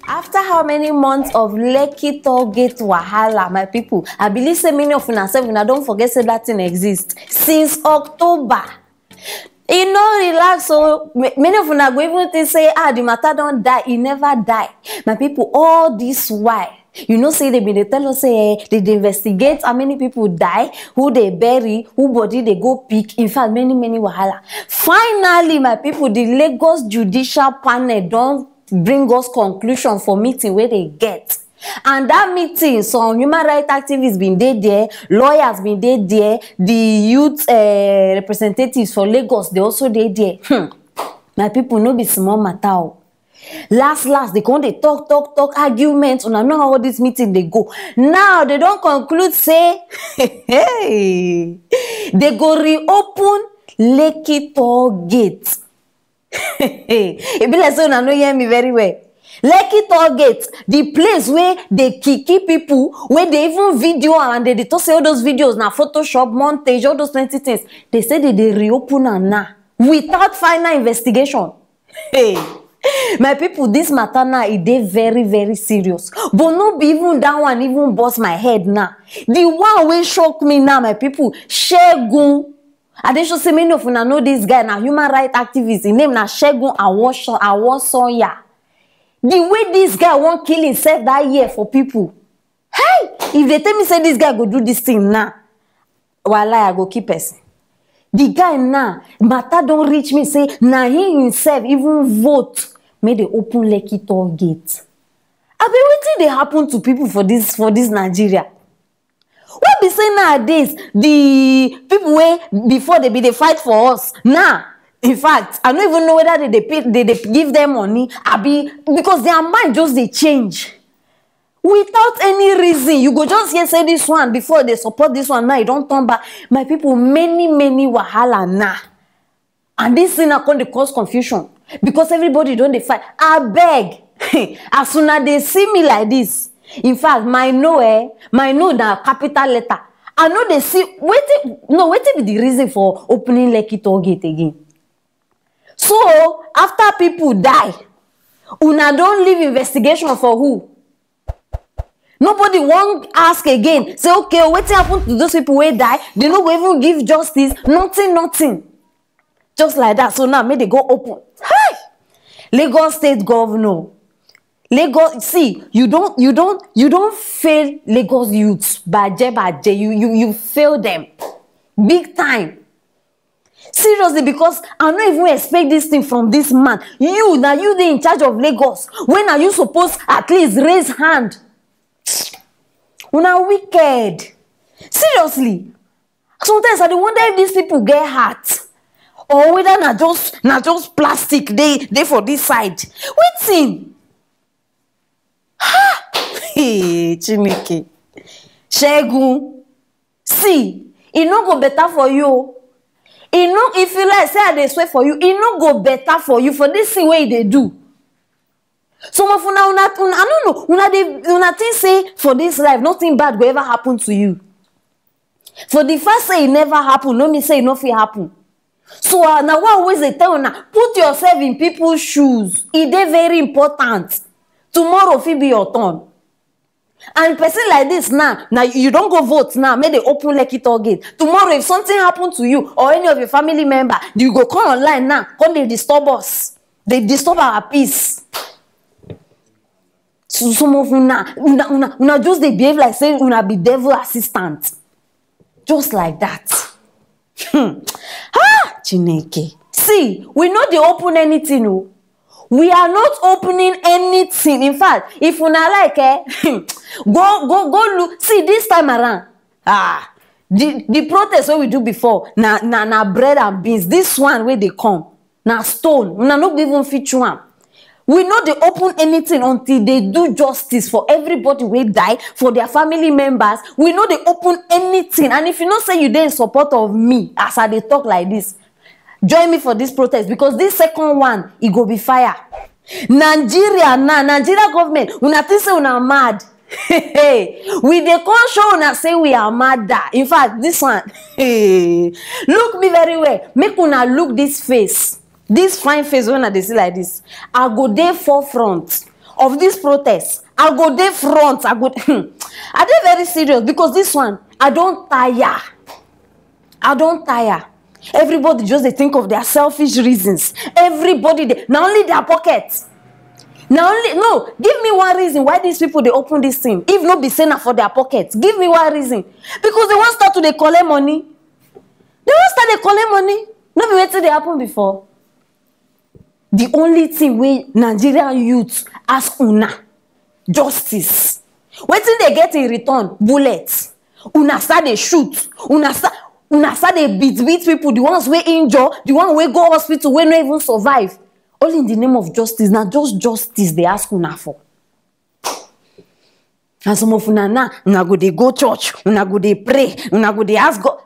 After how many months of Lekki toll gate wahala, my people, I believe say many of una sef una don't forget say that thing exists since October. E no relax, so many of una go even think say the matter don't die. E never die. My people, all this why, you know, say they tell us say they investigate how many people die, who they bury, who body they go pick. In fact, many wahala. Finally, my people, the Lagos Judicial Panel don't bring us conclusion for meeting where they get. And that meeting, some human rights activists been there, lawyers been there, the youth representatives for Lagos, they also there. My people, no be small matter. Last, they come, they talk, arguments. Una know how this meeting they go. Now, they don't conclude, say, hey, they go reopen Lekki toll gate. It be like so una no hear me very well. Lekki toll gate, the place where they kiki people, where they even video and they talk say all those videos now, Photoshop, montage, all those plenty things. They say that they reopen and now without final investigation. Hey, my people, this matter now is very serious. But no be even that one even bust my head now. The one will shock me now, my people, Segun. I dey sure say many of una know this guy na human rights activist. His name na Segun Awosonya. The way this guy won't kill himself that year for people. Hey, if they tell me say this guy go do this thing now, wallahi I go keep person. The guy now, matter don't reach me say na he himself even vote make they open Lekki toll gate. I be wetin dey happen to people for this Nigeria. What be saying nowadays, the people wey before they fight for us now, in fact, I don't even know whether they give them money, because their mind just they change. Without any reason, you go just here say this one before they support this one, now you don't turn back. My people, many wahala now. And this thing are going to cause confusion. Because everybody don't they fight. I beg, as soon as they see me like this, in fact, my no na capital letter. I know they see, wait be the reason for opening Lekki toll gate again. So, after people die, una don't leave investigation for who? Nobody won't ask again. Say, okay, what happened to those people who die? They no go even give justice. Nothing. Just like that. So now, may they go open. Hi! Lagos State Governor. Lagos, see, you don't fail Lagos youths. Baje. You fail them. Big time. Seriously, because I don't even expect this thing from this man. You they in charge of Lagos. When are you supposed at least raise hand? Una wicked. Seriously. Sometimes I wonder if these people get hurt. Or whether not just plastic they for this side. Waiting. Ha! Hey, Chineke. Segun. See, it no go better for you. If you like say they swear for you, it no go better for you for this thing way they do. Some of I don't know, una think say for this life nothing bad will ever happen to you. For the first say it never happen, no me say it nothing happen. So now what always they tell una, put yourself in people's shoes. It is very important. Tomorrow will be your turn. And person like this now you don't go vote now, may they open Lekki toll gate. Tomorrow, if something happen to you or any of your family member, you go come online now, come they disturb us. They disturb our peace. So some of una just they behave like saying una be devil assistant. Just like that. Chineke. See, we know they open anything, no. We are not opening anything. In fact, if una like, go look. See, this time around, the protest what we do before, na bread and beans. This one where they come, na stone. Una not even feature one. We know they open anything until they do justice for everybody who die, for their family members. We know they open anything. And if you not say you dey in support of me, as I dey talk like this, join me for this protest, because this second one, it go be fire. Nigeria government, una think say una mad. We dey come show una say we are mad. In fact, this one, look me very well. Make una look this face. this fine face when I see like this, I go there forefront of this protest. I go there front. I go. I dey very serious because this one, I don't tire. I don't tire. Everybody just they think of their selfish reasons. Everybody, not only their pockets. Now only no. Give me one reason why these people they open this thing. If not be saying for their pockets, give me one reason. Because they want start to they collect money. They want start they collect money. No be waiting they happen before. The only thing we Nigerian youths ask una justice. Wetin they get in return? Bullets. Una start they shoot. Una start they beat people. The ones we injure, the one we go hospital, we no even survive. All in the name of justice. Now just justice they ask una for. And some of una go they go church, una go they pray, una go they ask God.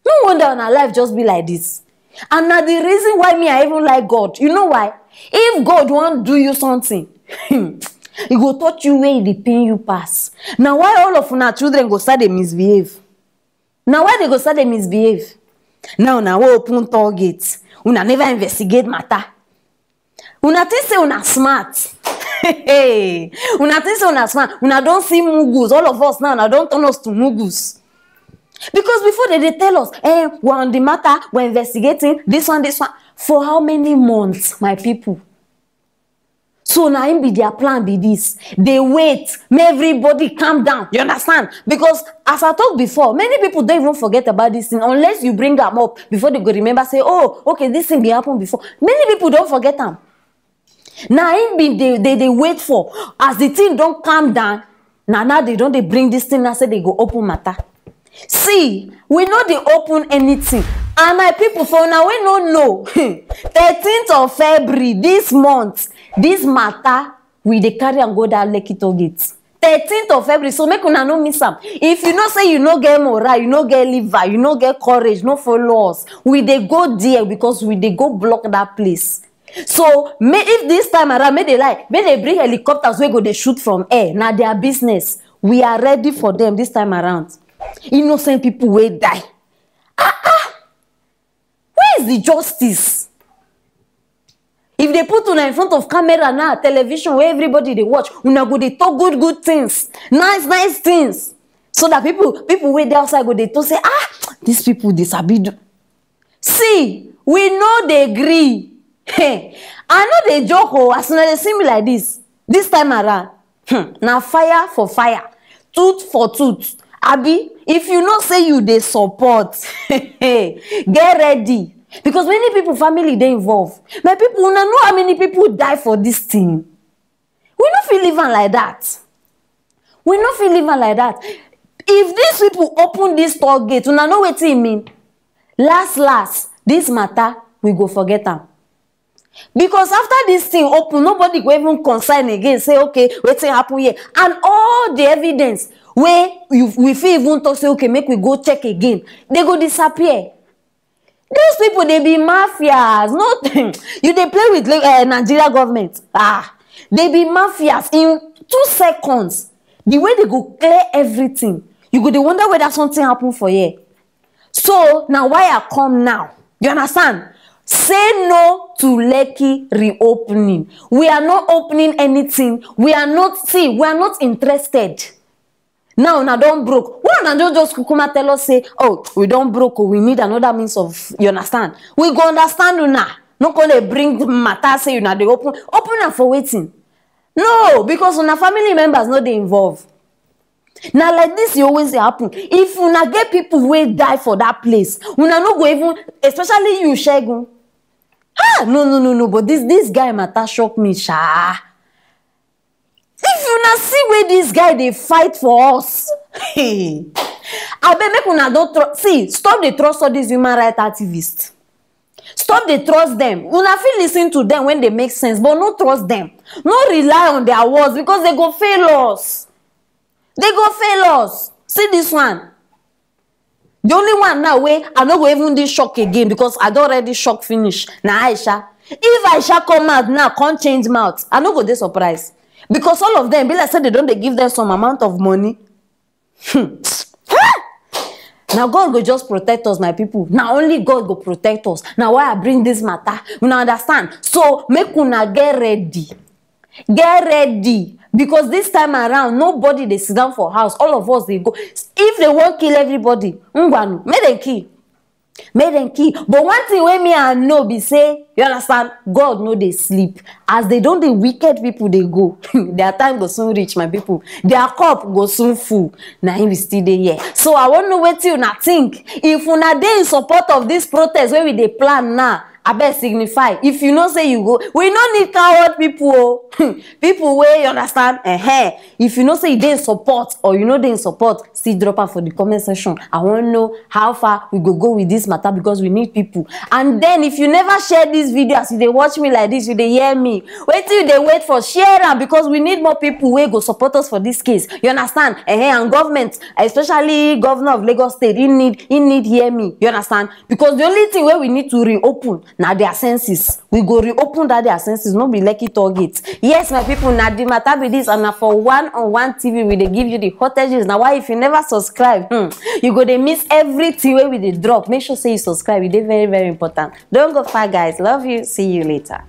No wonder our life just be like this. And now the reason why me I even like God, you know why? If God want do you something, He go touch you where He pain you pass. Now why all of una children go start they misbehave? Now why they go start they misbehave? Now we open targets. Una never investigate matter. Una think say una smart. Hey, una think say una smart. Una don't see mugus. All of us now don't turn us to mugus. Because before they tell us, hey, we're on the matter, we're investigating this one. For how many months, my people? So now be their plan be this. They wait, make everybody calm down. You understand? Because as I talked before, many people don't even forget about this thing unless you bring them up before they go remember, say, oh, okay, this thing be happened before. Many people don't forget them. Now they wait for as the thing don't calm down. Now they bring this thing and say they go open matter. See, we know they open anything. And my people, for now, we don't know. 13th of February, this month, this matter, we dey carry and go down Lekki Toll Gate. 13th of February, so make una no miss am. If you know say you no get moral, you no get liver, you no get courage, no follow us, we dey go there because we dey go block that place. So, if this time around, may they bring helicopters where go they shoot from air. Now their business. We are ready for them this time around. Innocent people will die. Where is the justice? If they put una in front of camera now, television where everybody they watch, una go they talk good things, nice things, so that people wait there outside go they talk say, these people they sabi do. See, we know they agree. Hey, I know they joke. As soon as they see me like this time around, now fire for fire, tooth for tooth. Abi, if you know say you they support, get ready. Because many people family they involved. My people wanna know how many people die for this thing. We don't feel living like that. We don't feel living like that. If these people open this toll gate, we know what it mean. Last, this matter we go forget them. Because after this thing open, nobody go even concern again. Say okay, what's happen here, and all the evidence where we feel even talk say okay, make we go check again. They go disappear. These people they be mafias. Nothing. You they play with Nigeria government. They be mafias in 2 seconds. The way they go clear everything, you go they wonder whether something happen for you. So now why I come now? You understand? Say no to Lekki reopening. We are not opening anything. We are not interested. Now don't broke. Why not just kukuma tell us say, oh, we don't broke, we need another means of, you understand? We go understand you now. Not gonna bring matter say you now they open them for waiting. No, because una family members not they involved. Now like this, you always happen. If una get people who die for that place, una no go even, especially you, Shegun. No. But this guy matter shock me, sha. If you not see where this guy they fight for us, I bet make una don't see. Stop the trust all these human rights activists. Stop the trust them. Una feel listen to them when they make sense, but no trust them. No rely on their words because they go fail us. They go fail us. See this one. The only one now where I don't go even this shock again because I don't already shock finish. Now Aisha. If Aisha come out now, can't change mouth. I don't go this surprise. Because all of them, be like said they don't they give them some amount of money. Now God go just protect us, my people. Now only God go protect us. Now why I bring this matter? You understand? So make una get ready. Get ready. Because this time around, nobody they sit down for house. All of us they go. If they won't kill everybody, make them kill. Make them kill. But one thing wey me I know be say, you understand, God know they sleep. As they don't, the wicked people they go. Their time go soon reach, my people. Their cup go soon full. Now him still there here. So I want to know what you not think. If una dey in support of this protest where we dey plan now, I bet signify. If you know say you go, we no need coward people. People where you understand. If you know say you dey in support or you know they in support, still drop out for the comment section. I want to know how far we go with this matter because we need people. And then if you never share this video, as you dey watch me like this, you dey hear me. Wait till they wait for share am because we need more people where go support us for this case. You understand? And government, especially governor of Lagos State, he need hear me. You understand? Because the only thing where we need to reopen now their senses. We go reopen that their senses, not be Lekki targets. Yes, my people, now the matter be this, and now for one-on-one TV, we they give you the hotages. Now, why if you never subscribe, you go they miss everything where we they drop. Make sure say you subscribe. It is very, very important. Don't go far, guys. Love you. See you later.